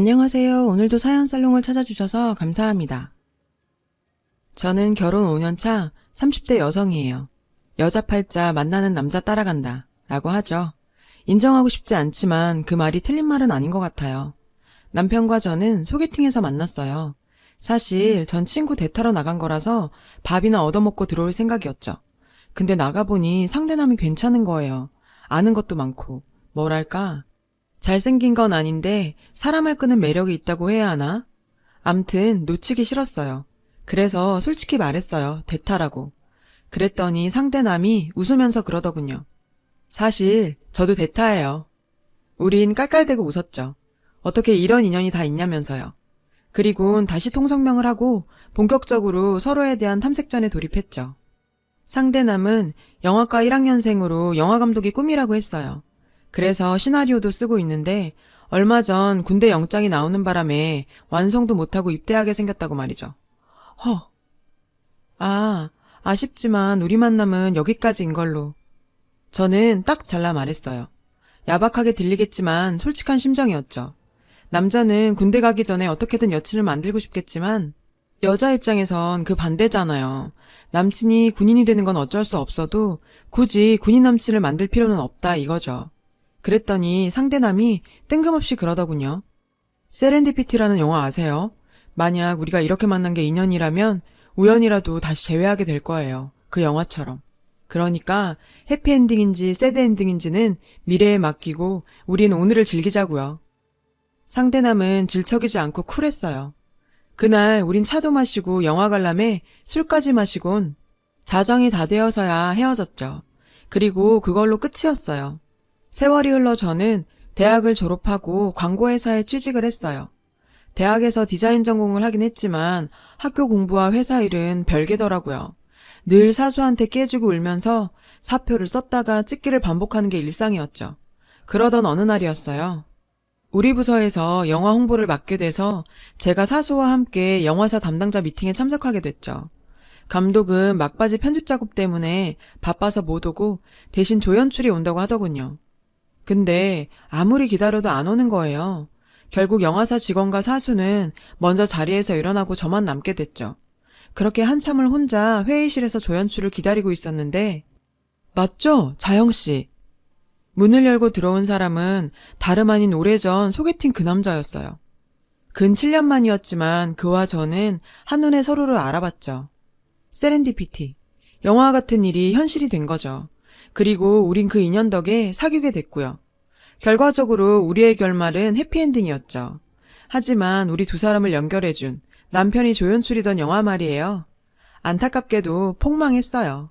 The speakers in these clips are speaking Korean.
안녕하세요. 오늘도 사연살롱을 찾아주셔서 감사합니다. 저는 결혼 5년차 30대 여성이에요. 여자 팔자 만나는 남자 따라간다 라고 하죠. 인정하고 싶지 않지만 그 말이 틀린 말은 아닌 것 같아요. 남편과 저는 소개팅에서 만났어요. 사실 전 친구 대타러 나간 거라서 밥이나 얻어먹고 들어올 생각이었죠. 근데 나가보니 상대남이 괜찮은 거예요. 아는 것도 많고 뭐랄까 잘생긴 건 아닌데 사람을 끄는 매력이 있다고 해야 하나? 암튼 놓치기 싫었어요. 그래서 솔직히 말했어요. 대타라고. 그랬더니 상대남이 웃으면서 그러더군요. 사실 저도 대타예요. 우린 깔깔대고 웃었죠. 어떻게 이런 인연이 다 있냐면서요. 그리곤 다시 통성명을 하고 본격적으로 서로에 대한 탐색전에 돌입했죠. 상대남은 영화과 1학년생으로 영화감독이 꿈이라고 했어요. 그래서 시나리오도 쓰고 있는데 얼마 전 군대 영장이 나오는 바람에 완성도 못하고 입대하게 생겼다고 말이죠. 허. 아쉽지만 우리 만남은 여기까지인 걸로. 저는 딱 잘라 말했어요. 야박하게 들리겠지만 솔직한 심정이었죠. 남자는 군대 가기 전에 어떻게든 여친을 만들고 싶겠지만 여자 입장에선 그 반대잖아요. 남친이 군인이 되는 건 어쩔 수 없어도 굳이 군인 남친을 만들 필요는 없다 이거죠. 그랬더니 상대남이 뜬금없이 그러더군요. 세렌디피티라는 영화 아세요? 만약 우리가 이렇게 만난 게 인연이라면 우연이라도 다시 재회하게 될 거예요. 그 영화처럼. 그러니까 해피엔딩인지 새드엔딩인지는 미래에 맡기고 우린 오늘을 즐기자고요. 상대남은 질척이지 않고 쿨했어요. 그날 우린 차도 마시고 영화 관람에 술까지 마시곤 자정이 다 되어서야 헤어졌죠. 그리고 그걸로 끝이었어요. 세월이 흘러 저는 대학을 졸업하고 광고회사에 취직을 했어요. 대학에서 디자인 전공을 하긴 했지만 학교 공부와 회사 일은 별개더라고요. 늘 사수한테 깨지고 울면서 사표를 썼다가 찍기를 반복하는 게 일상이었죠. 그러던 어느 날이었어요. 우리 부서에서 영화 홍보를 맡게 돼서 제가 사수와 함께 영화사 담당자 미팅에 참석하게 됐죠. 감독은 막바지 편집 작업 때문에 바빠서 못 오고 대신 조연출이 온다고 하더군요. 근데 아무리 기다려도 안 오는 거예요. 결국 영화사 직원과 사수는 먼저 자리에서 일어나고 저만 남게 됐죠. 그렇게 한참을 혼자 회의실에서 조연출을 기다리고 있었는데 맞죠? 자영씨. 문을 열고 들어온 사람은 다름 아닌 오래전 소개팅 그 남자였어요. 근 7년 만이었지만 그와 저는 한눈에 서로를 알아봤죠. 세렌디피티. 영화 같은 일이 현실이 된 거죠. 그리고 우린 그 인연 덕에 사귀게 됐고요. 결과적으로 우리의 결말은 해피엔딩이었죠. 하지만 우리 두 사람을 연결해준 남편이 조연출이던 영화 말이에요. 안타깝게도 폭망했어요.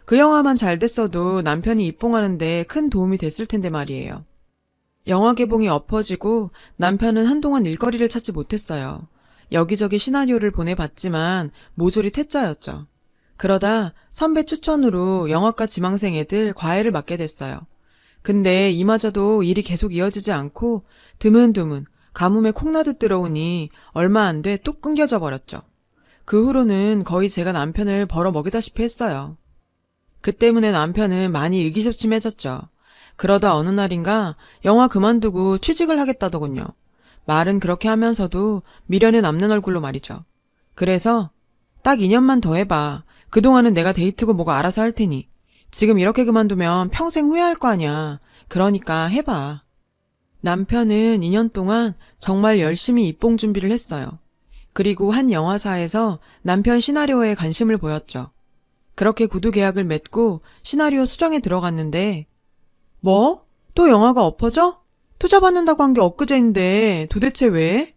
그 영화만 잘 됐어도 남편이 입봉하는데 큰 도움이 됐을 텐데 말이에요. 영화 개봉이 엎어지고 남편은 한동안 일거리를 찾지 못했어요. 여기저기 시나리오를 보내봤지만 모조리 퇴짜였죠. 그러다 선배 추천으로 영화과 지망생 애들 과외를 맡게 됐어요. 근데 이마저도 일이 계속 이어지지 않고 드문드문 가뭄에 콩나듯 들어오니 얼마 안 돼 뚝 끊겨져 버렸죠. 그 후로는 거의 제가 남편을 벌어먹이다시피 했어요. 그 때문에 남편은 많이 의기소침해졌죠. 그러다 어느 날인가 영화 그만두고 취직을 하겠다더군요. 말은 그렇게 하면서도 미련에 남는 얼굴로 말이죠. 그래서 딱 2년만 더 해봐. 그동안은 내가 데이트고 뭐가 알아서 할 테니. 지금 이렇게 그만두면 평생 후회할 거 아니야. 그러니까 해봐. 남편은 2년 동안 정말 열심히 입봉 준비를 했어요. 그리고 한 영화사에서 남편 시나리오에 관심을 보였죠. 그렇게 구두 계약을 맺고 시나리오 수정에 들어갔는데 뭐? 또 영화가 엎어져? 투자 받는다고 한 게 엊그제인데 도대체 왜?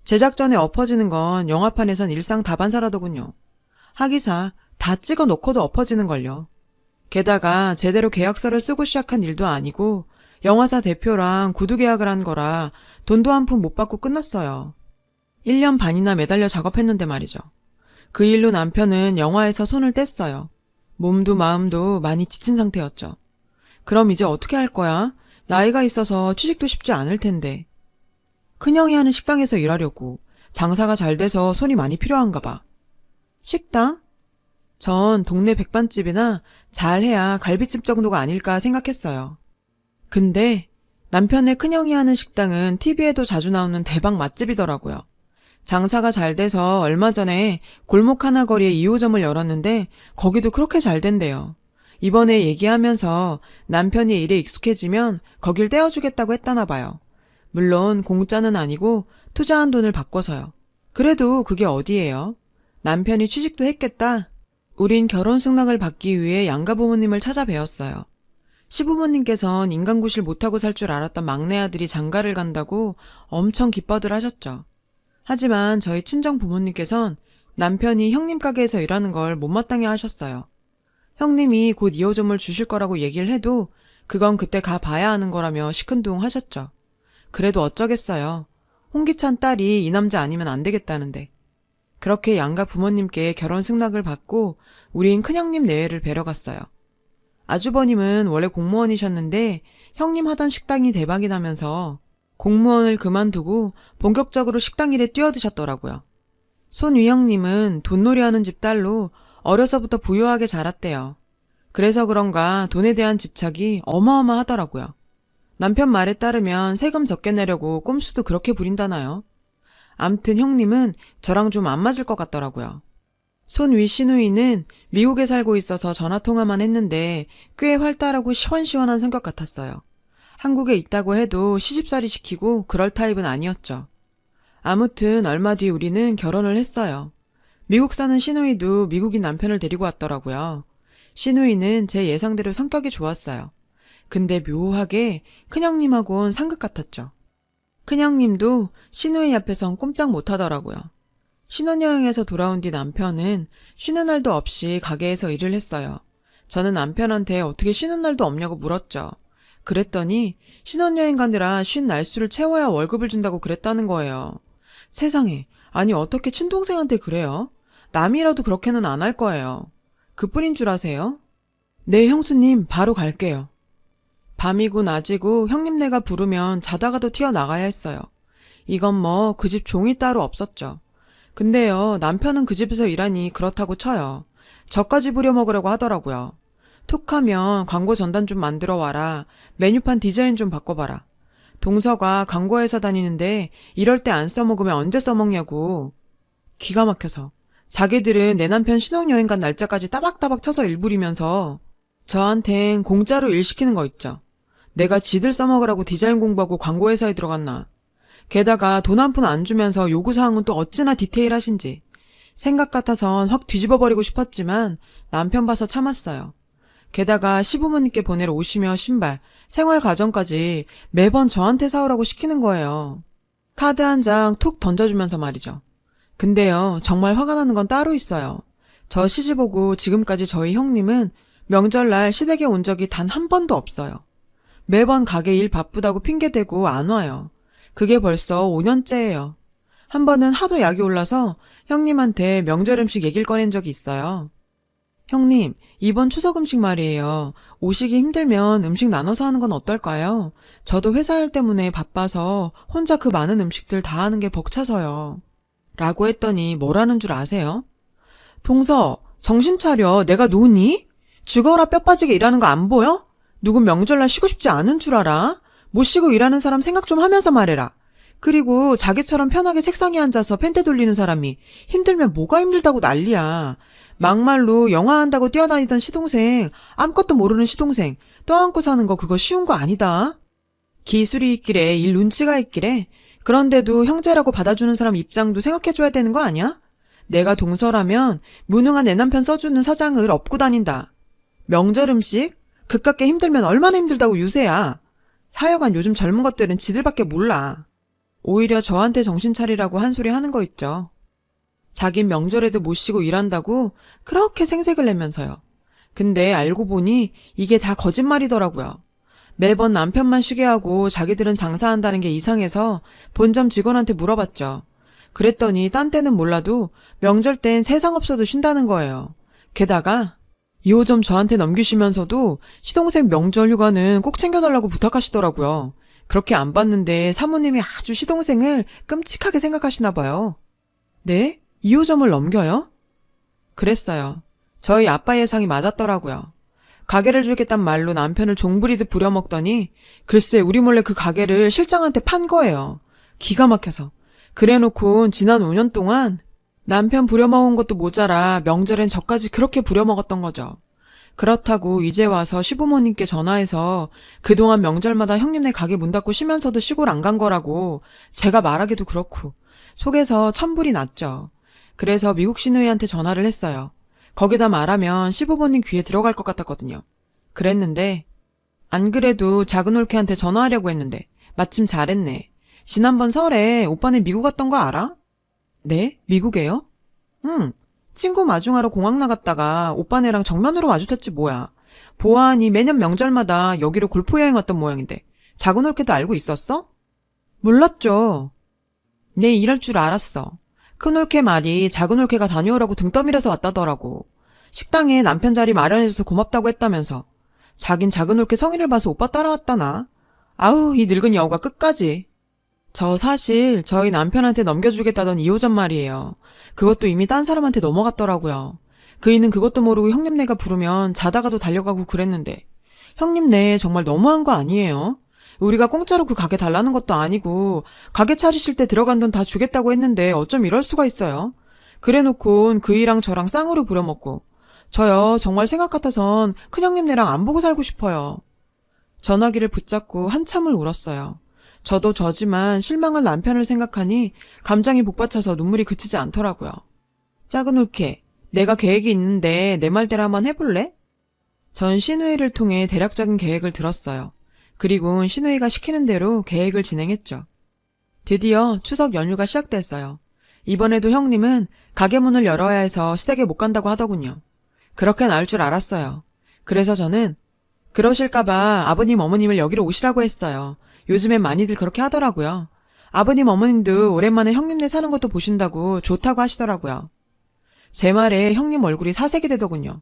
제작 전에 엎어지는 건 영화판에선 일상 다반사라더군요. 하기사 다 찍어 놓고도 엎어지는걸요. 게다가 제대로 계약서를 쓰고 시작한 일도 아니고 영화사 대표랑 구두 계약을 한 거라 돈도 한 푼 못 받고 끝났어요. 1년 반이나 매달려 작업했는데 말이죠. 그 일로 남편은 영화에서 손을 뗐어요. 몸도 마음도 많이 지친 상태였죠. 그럼 이제 어떻게 할 거야? 나이가 있어서 취직도 쉽지 않을 텐데. 큰형이 하는 식당에서 일하려고. 장사가 잘 돼서 손이 많이 필요한가 봐. 식당? 전 동네 백반집이나 잘해야 갈비집 정도가 아닐까 생각했어요. 근데 남편의 큰형이 하는 식당은 TV에도 자주 나오는 대박 맛집이더라고요. 장사가 잘 돼서 얼마 전에 골목 하나 거리에 2호점을 열었는데 거기도 그렇게 잘 된대요. 이번에 얘기하면서 남편이 일에 익숙해지면 거길 떼어주겠다고 했다나 봐요. 물론 공짜는 아니고 투자한 돈을 바꿔서요. 그래도 그게 어디예요? 남편이 취직도 했겠다. 우린 결혼 승낙을 받기 위해 양가 부모님을 찾아뵈었어요. 시부모님께선 인간구실 못하고 살 줄 알았던 막내 아들이 장가를 간다고 엄청 기뻐들 하셨죠. 하지만 저희 친정 부모님께선 남편이 형님 가게에서 일하는 걸 못마땅해 하셨어요. 형님이 곧 2호점을 주실 거라고 얘기를 해도 그건 그때 가봐야 하는 거라며 시큰둥 하셨죠. 그래도 어쩌겠어요. 홍기찬 딸이 이 남자 아니면 안 되겠다는데. 그렇게 양가 부모님께 결혼 승낙을 받고 우린 큰형님 내외를 뵈러 갔어요. 아주버님은 원래 공무원이셨는데 형님 하던 식당이 대박이 나면서 공무원을 그만두고 본격적으로 식당 일에 뛰어드셨더라고요. 손위형님은 돈놀이하는 집 딸로 어려서부터 부유하게 자랐대요. 그래서 그런가 돈에 대한 집착이 어마어마하더라고요. 남편 말에 따르면 세금 적게 내려고 꼼수도 그렇게 부린다나요? 암튼 형님은 저랑 좀 안 맞을 것 같더라고요. 손위 시누이는 미국에 살고 있어서 전화통화만 했는데 꽤 활달하고 시원시원한 성격 같았어요. 한국에 있다고 해도 시집살이 시키고 그럴 타입은 아니었죠. 아무튼 얼마 뒤 우리는 결혼을 했어요. 미국 사는 시누이도 미국인 남편을 데리고 왔더라고요. 시누이는 제 예상대로 성격이 좋았어요. 근데 묘하게 큰형님하고는 상극 같았죠. 큰형님도 시누이 앞에선 꼼짝 못하더라고요. 신혼여행에서 돌아온 뒤 남편은 쉬는 날도 없이 가게에서 일을 했어요. 저는 남편한테 어떻게 쉬는 날도 없냐고 물었죠. 그랬더니 신혼여행 가느라 쉰 날수를 채워야 월급을 준다고 그랬다는 거예요. 세상에, 아니 어떻게 친동생한테 그래요? 남이라도 그렇게는 안 할 거예요. 그뿐인 줄 아세요? 네, 형수님, 바로 갈게요. 밤이고 낮이고 형님네가 부르면 자다가도 튀어나가야 했어요. 이건 뭐 그 집 종이 따로 없었죠. 근데요, 남편은 그 집에서 일하니 그렇다고 쳐요. 저까지 부려먹으려고 하더라고요. 툭하면 광고 전단 좀 만들어 와라. 메뉴판 디자인 좀 바꿔봐라. 동서가 광고회사 다니는데 이럴 때 안 써먹으면 언제 써먹냐고. 기가 막혀서. 자기들은 내 남편 신혼여행 간 날짜까지 따박따박 쳐서 일 부리면서 저한텐 공짜로 일 시키는 거 있죠. 내가 지들 써먹으라고 디자인 공부하고 광고회사에 들어갔나. 게다가 돈 한 푼 안 주면서 요구사항은 또 어찌나 디테일하신지. 생각 같아선 확 뒤집어버리고 싶었지만 남편 봐서 참았어요. 게다가 시부모님께 보내러 옷이며 신발, 생활가전까지 매번 저한테 사오라고 시키는 거예요. 카드 한 장 툭 던져주면서 말이죠. 근데요, 정말 화가 나는 건 따로 있어요. 저 시집 오고 지금까지 저희 형님은 명절날 시댁에 온 적이 단 한 번도 없어요. 매번 가게 일 바쁘다고 핑계대고 안 와요. 그게 벌써 5년째예요. 한 번은 하도 약이 올라서 형님한테 명절 음식 얘기를 꺼낸 적이 있어요. 형님, 이번 추석 음식 말이에요. 오시기 힘들면 음식 나눠서 하는 건 어떨까요? 저도 회사 일 때문에 바빠서 혼자 그 많은 음식들 다 하는 게 벅차서요. 라고 했더니 뭐라는 줄 아세요? 동서, 정신 차려. 내가 누구니? 죽어라 뼈 빠지게 일하는 거 안 보여? 누군 명절날 쉬고 싶지 않은 줄 알아? 못 쉬고 일하는 사람 생각 좀 하면서 말해라. 그리고 자기처럼 편하게 책상에 앉아서 펜대 돌리는 사람이 힘들면 뭐가 힘들다고 난리야. 막말로 영화 한다고 뛰어다니던 시동생, 아무것도 모르는 시동생 떠안고 사는 거 그거 쉬운 거 아니다. 기술이 있기래, 일 눈치가 있기래. 그런데도 형제라고 받아주는 사람 입장도 생각해줘야 되는 거 아니야? 내가 동서라면 무능한 내 남편 써주는 사장을 업고 다닌다. 명절 음식? 그깟게 힘들면 얼마나 힘들다고 유세야. 하여간 요즘 젊은 것들은 지들밖에 몰라. 오히려 저한테 정신 차리라고 한 소리 하는 거 있죠. 자긴 명절에도 못 쉬고 일한다고 그렇게 생색을 내면서요. 근데 알고 보니 이게 다 거짓말이더라고요. 매번 남편만 쉬게 하고 자기들은 장사한다는 게 이상해서 본점 직원한테 물어봤죠. 그랬더니 딴 때는 몰라도 명절 땐 세상 없어도 쉰다는 거예요. 게다가 2호점 저한테 넘기시면서도 시동생 명절 휴가는 꼭 챙겨달라고 부탁하시더라고요. 그렇게 안 봤는데 사모님이 아주 시동생을 끔찍하게 생각하시나 봐요. 네? 2호점을 넘겨요? 그랬어요. 저희 아빠 예상이 맞았더라고요. 가게를 주겠단 말로 남편을 종부리듯 부려먹더니 글쎄 우리 몰래 그 가게를 실장한테 판 거예요. 기가 막혀서. 그래놓고 지난 5년 동안 남편 부려먹은 것도 모자라 명절엔 저까지 그렇게 부려먹었던 거죠. 그렇다고 이제 와서 시부모님께 전화해서 그동안 명절마다 형님네 가게 문 닫고 쉬면서도 시골 안 간 거라고 제가 말하기도 그렇고 속에서 천불이 났죠. 그래서 미국 시누이한테 전화를 했어요. 거기다 말하면 시부모님 귀에 들어갈 것 같았거든요. 그랬는데 안 그래도 작은 올케한테 전화하려고 했는데 마침 잘했네. 지난번 설에 오빠네 미국 갔던 거 알아? 네? 미국에요? 응. 친구 마중하러 공항 나갔다가 오빠네랑 정면으로 마주쳤지 뭐야. 보아하니 매년 명절마다 여기로 골프 여행 왔던 모양인데 작은 올케도 알고 있었어? 몰랐죠. 네, 이럴 줄 알았어. 큰 올케 말이 작은 올케가 다녀오라고 등 떠밀어서 왔다더라고. 식당에 남편 자리 마련해줘서 고맙다고 했다면서. 자긴 작은 올케 성의를 봐서 오빠 따라왔다나. 아우, 이 늙은 여우가 끝까지. 저 사실 저희 남편한테 넘겨주겠다던 2호점 말이에요. 그것도 이미 딴 사람한테 넘어갔더라고요. 그이는 그것도 모르고 형님네가 부르면 자다가도 달려가고 그랬는데 형님네 정말 너무한 거 아니에요? 우리가 공짜로 그 가게 달라는 것도 아니고 가게 차리실 때 들어간 돈 다 주겠다고 했는데 어쩜 이럴 수가 있어요? 그래놓고 그이랑 저랑 쌍으로 부려먹고 저요 정말 생각 같아선 큰형님네랑 안 보고 살고 싶어요. 전화기를 붙잡고 한참을 울었어요. 저도 저지만 실망한 남편을 생각하니 감정이 복받쳐서 눈물이 그치지 않더라고요. 작은 올케, 내가 계획이 있는데 내 말대로 한번 해볼래? 전 시누이를 통해 대략적인 계획을 들었어요. 그리고 시누이가 시키는 대로 계획을 진행했죠. 드디어 추석 연휴가 시작됐어요. 이번에도 형님은 가게 문을 열어야 해서 시댁에 못 간다고 하더군요. 그렇게 나을 줄 알았어요. 그래서 저는 그러실까봐 아버님 어머님을 여기로 오시라고 했어요. 요즘엔 많이들 그렇게 하더라고요. 아버님 어머님도 오랜만에 형님네 사는 것도 보신다고 좋다고 하시더라고요. 제 말에 형님 얼굴이 사색이 되더군요.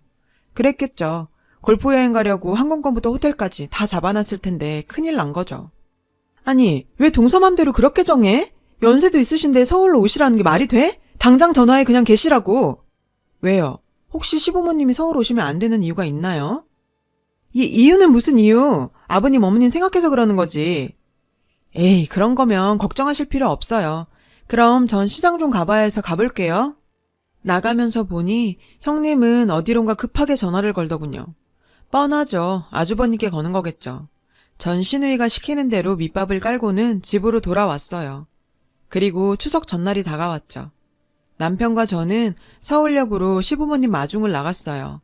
그랬겠죠. 골프 여행 가려고 항공권부터 호텔까지 다 잡아놨을 텐데 큰일 난 거죠. 아니, 왜 동서맘대로 그렇게 정해? 연세도 있으신데 서울로 오시라는 게 말이 돼? 당장 전화해 그냥 계시라고. 왜요? 혹시 시부모님이 서울 오시면 안 되는 이유가 있나요? 이유는 무슨 이유? 아버님, 어머님 생각해서 그러는 거지. 에이, 그런 거면 걱정하실 필요 없어요. 그럼 전 시장 좀 가봐야 해서 가볼게요. 나가면서 보니 형님은 어디론가 급하게 전화를 걸더군요. 뻔하죠. 아주버님께 거는 거겠죠. 전 시누이가 시키는 대로 밑밥을 깔고는 집으로 돌아왔어요. 그리고 추석 전날이 다가왔죠. 남편과 저는 서울역으로 시부모님 마중을 나갔어요.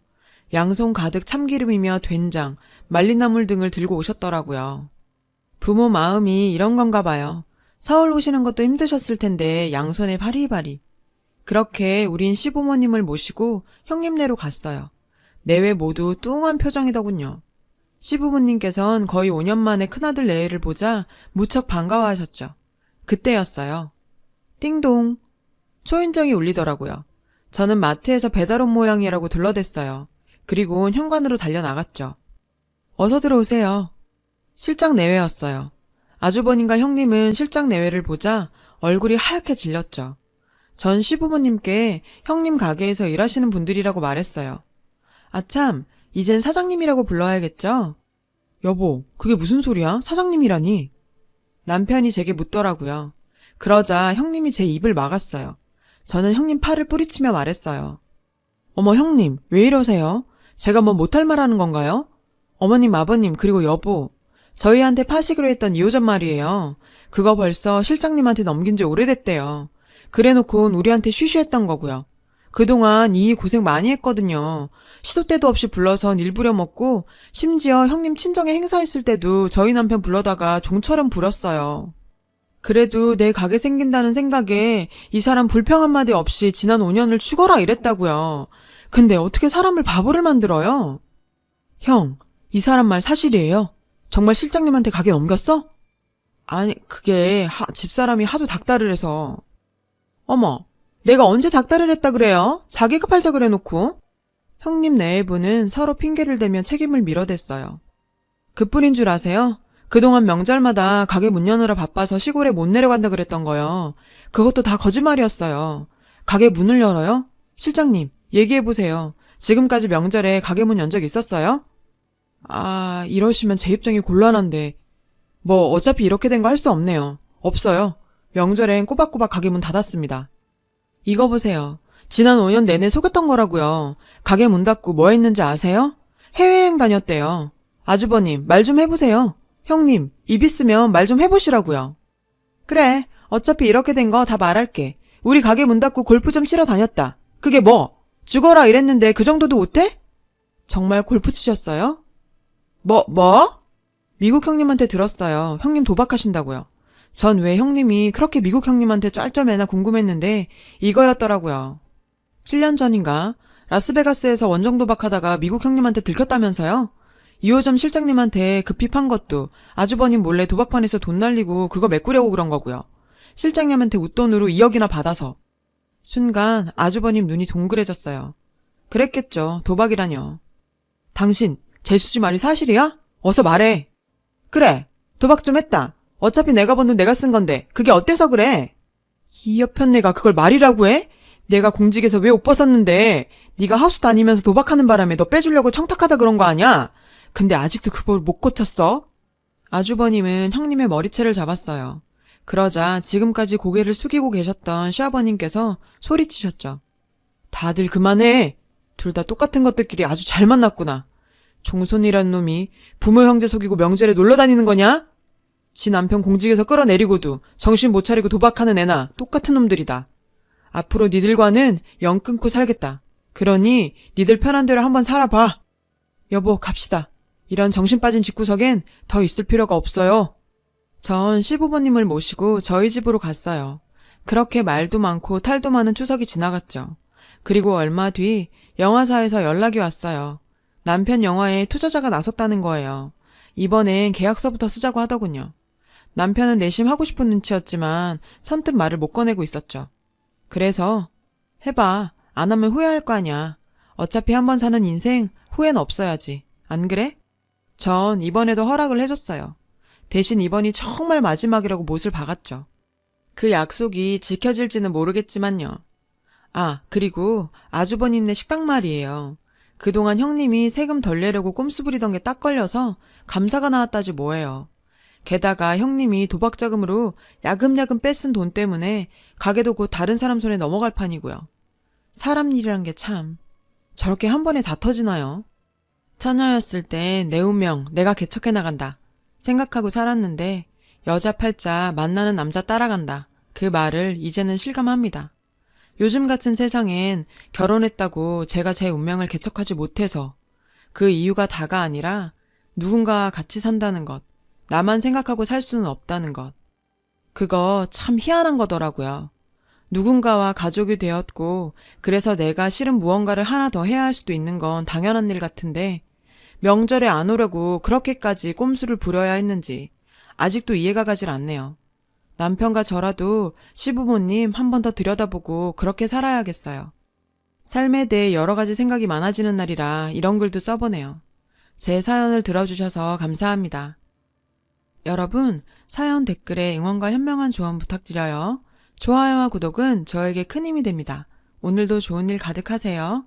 양손 가득 참기름이며 된장, 말린 나물 등을 들고 오셨더라고요. 부모 마음이 이런 건가 봐요. 서울 오시는 것도 힘드셨을 텐데 양손에 바리바리. 그렇게 우린 시부모님을 모시고 형님네로 갔어요. 내외 모두 뚱한 표정이더군요. 시부모님께선 거의 5년 만에 큰아들 내외를 보자 무척 반가워하셨죠. 그때였어요. 띵동. 초인종이 울리더라고요. 저는 마트에서 배달온 모양이라고 둘러댔어요. 그리고 현관으로 달려나갔죠. 어서 들어오세요. 실장 내외였어요. 아주버님과 형님은 실장 내외를 보자 얼굴이 하얗게 질렸죠. 전 시부모님께 형님 가게에서 일하시는 분들이라고 말했어요. 아참, 이젠 사장님이라고 불러야겠죠? 여보, 그게 무슨 소리야? 사장님이라니? 남편이 제게 묻더라고요. 그러자 형님이 제 입을 막았어요. 저는 형님 팔을 뿌리치며 말했어요. 어머 형님, 왜 이러세요? 제가 뭐 못할 말 하는 건가요? 어머님, 아버님, 그리고 여보. 저희한테 파시기로 했던 2호점 말이에요. 그거 벌써 실장님한테 넘긴 지 오래됐대요. 그래놓고 우리한테 쉬쉬했던 거고요. 그동안 이 고생 많이 했거든요. 시도 때도 없이 불러선 일 부려먹고 심지어 형님 친정에 행사했을 때도 저희 남편 불러다가 종처럼 부렸어요. 그래도 내 가게 생긴다는 생각에 이 사람 불평 한마디 없이 지난 5년을 죽어라 이랬다고요. 근데 어떻게 사람을 바보를 만들어요? 형, 이 사람 말 사실이에요? 정말 실장님한테 가게 넘겼어? 아니, 그게 집사람이 하도 닥달을 해서. 어머, 내가 언제 닥달을 했다 그래요? 자기가 팔자 그래놓고. 형님 내외부는 서로 핑계를 대며 책임을 밀어댔어요. 그뿐인 줄 아세요? 그동안 명절마다 가게 문 여느라 바빠서 시골에 못 내려간다 그랬던 거요. 그것도 다 거짓말이었어요. 가게 문을 열어요? 실장님, 얘기해보세요. 지금까지 명절에 가게 문 연 적 있었어요? 아, 이러시면 제 입장이 곤란한데. 뭐 어차피 이렇게 된 거 할 수 없네요. 없어요. 명절엔 꼬박꼬박 가게 문 닫았습니다. 이거 보세요. 지난 5년 내내 속였던 거라고요. 가게 문 닫고 뭐 했는지 아세요? 해외여행 다녔대요. 아주버님, 말 좀 해보세요. 형님, 입 있으면 말 좀 해보시라고요. 그래, 어차피 이렇게 된 거 다 말할게. 우리 가게 문 닫고 골프 좀 치러 다녔다. 그게 뭐? 죽어라 이랬는데 그 정도도 못해? 정말 골프 치셨어요? 뭐? 미국 형님한테 들었어요. 형님 도박하신다고요. 전 왜 형님이 그렇게 미국 형님한테 짤짤매나 궁금했는데 이거였더라고요. 7년 전인가 라스베가스에서 원정 도박하다가 미국 형님한테 들켰다면서요? 2호점 실장님한테 급히 판 것도 아주버님 몰래 도박판에서 돈 날리고 그거 메꾸려고 그런 거고요. 실장님한테 웃돈으로 2억이나 받아서. 순간 아주버님 눈이 동그래졌어요. 그랬겠죠. 도박이라뇨. 당신 재수지 말이 사실이야? 어서 말해. 그래. 도박 좀 했다. 어차피 내가 번 돈 내가 쓴 건데 그게 어때서 그래? 이 여편네가 그걸 말이라고 해? 내가 공직에서 왜 옷 벗었는데 네가 하우스 다니면서 도박하는 바람에 너 빼주려고 청탁하다 그런 거 아니야? 근데 아직도 그걸 못 고쳤어? 아주버님은 형님의 머리채를 잡았어요. 그러자 지금까지 고개를 숙이고 계셨던 시아버님께서 소리치셨죠. 다들 그만해. 둘 다 똑같은 것들끼리 아주 잘 만났구나. 종손이란 놈이 부모 형제 속이고 명절에 놀러 다니는 거냐? 지 남편 공직에서 끌어내리고도 정신 못 차리고 도박하는 애나 똑같은 놈들이다. 앞으로 니들과는 영 끊고 살겠다. 그러니 니들 편한 대로 한번 살아봐. 여보, 갑시다. 이런 정신 빠진 집구석엔 더 있을 필요가 없어요. 전 시부모님을 모시고 저희 집으로 갔어요. 그렇게 말도 많고 탈도 많은 추석이 지나갔죠. 그리고 얼마 뒤 영화사에서 연락이 왔어요. 남편 영화에 투자자가 나섰다는 거예요. 이번엔 계약서부터 쓰자고 하더군요. 남편은 내심 하고 싶은 눈치였지만 선뜻 말을 못 꺼내고 있었죠. 그래서 해봐. 안 하면 후회할 거 아냐. 어차피 한번 사는 인생 후회는 없어야지. 안 그래? 전 이번에도 허락을 해줬어요. 대신 이번이 정말 마지막이라고 못을 박았죠. 그 약속이 지켜질지는 모르겠지만요. 아, 그리고 아주버님네 식당 말이에요. 그동안 형님이 세금 덜 내려고 꼼수 부리던 게 딱 걸려서 감사가 나왔다지 뭐예요. 게다가 형님이 도박 자금으로 야금야금 뺏은 돈 때문에 가게도 곧 다른 사람 손에 넘어갈 판이고요. 사람 일이란 게 참 저렇게 한 번에 다 터지나요? 처녀였을 때 내 운명 내가 개척해 나간다 생각하고 살았는데 여자 팔자 만나는 남자 따라간다. 그 말을 이제는 실감합니다. 요즘 같은 세상엔 결혼했다고 제가 제 운명을 개척하지 못해서 그 이유가 다가 아니라 누군가와 같이 산다는 것, 나만 생각하고 살 수는 없다는 것. 그거 참 희한한 거더라고요. 누군가와 가족이 되었고 그래서 내가 싫은 무언가를 하나 더 해야 할 수도 있는 건 당연한 일 같은데 명절에 안 오려고 그렇게까지 꼼수를 부려야 했는지 아직도 이해가 가질 않네요. 남편과 저라도 시부모님 한 번 더 들여다보고 그렇게 살아야겠어요. 삶에 대해 여러 가지 생각이 많아지는 날이라 이런 글도 써보네요. 제 사연을 들어주셔서 감사합니다. 여러분, 사연 댓글에 응원과 현명한 조언 부탁드려요. 좋아요와 구독은 저에게 큰 힘이 됩니다. 오늘도 좋은 일 가득하세요.